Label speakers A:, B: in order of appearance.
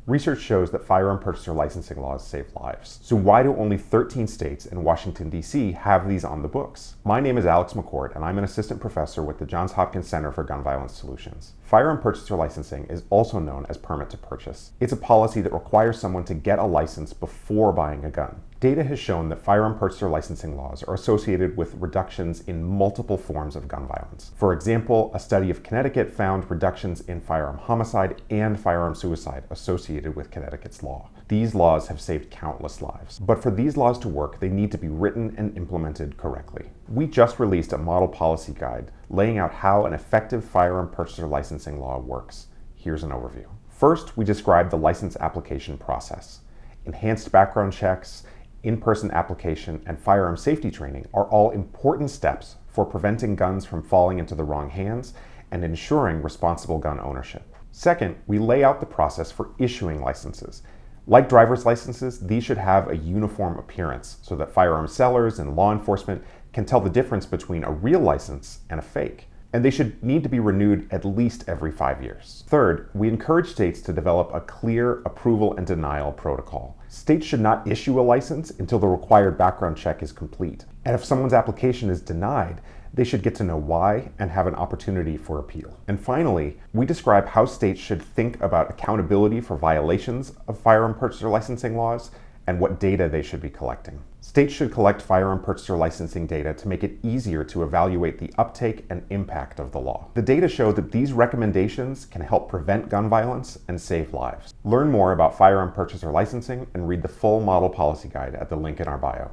A: Research shows that firearm purchaser licensing laws save lives. So why do only 13 states and Washington, D.C. have these on the books? My name is Alex McCourt, and I'm an assistant professor with the Johns Hopkins Center for Gun Violence Solutions. Firearm purchaser licensing is also known as permit to purchase. It's a policy that requires someone to get a license before buying a gun. Data has shown that firearm purchaser licensing laws are associated with reductions in multiple forms of gun violence. For example, a study of Connecticut found reductions in firearm homicide and firearm suicide associated with Connecticut's law. These laws have saved countless lives. But for these laws to work, they need to be written and implemented correctly. We just released a model policy guide laying out how an effective firearm purchaser licensing law works. Here's an overview. First, we describe the license application process. Enhanced background checks, in-person application, and firearm safety training are all important steps for preventing guns from falling into the wrong hands and ensuring responsible gun ownership. Second, we lay out the process for issuing licenses. Like driver's licenses, these should have a uniform appearance so that firearm sellers and law enforcement can tell the difference between a real license and a fake. And they should need to be renewed at least every 5 years. Third, we encourage states to develop a clear approval and denial protocol. States should not issue a license until the required background check is complete. And if someone's application is denied, they should get to know why and have an opportunity for appeal. And finally, we describe how states should think about accountability for violations of firearm purchaser licensing laws and what data they should be collecting. States should collect firearm purchaser licensing data to make it easier to evaluate the uptake and impact of the law. The data show that these recommendations can help prevent gun violence and save lives. Learn more about firearm purchaser licensing and read the full model policy guide at the link in our bio.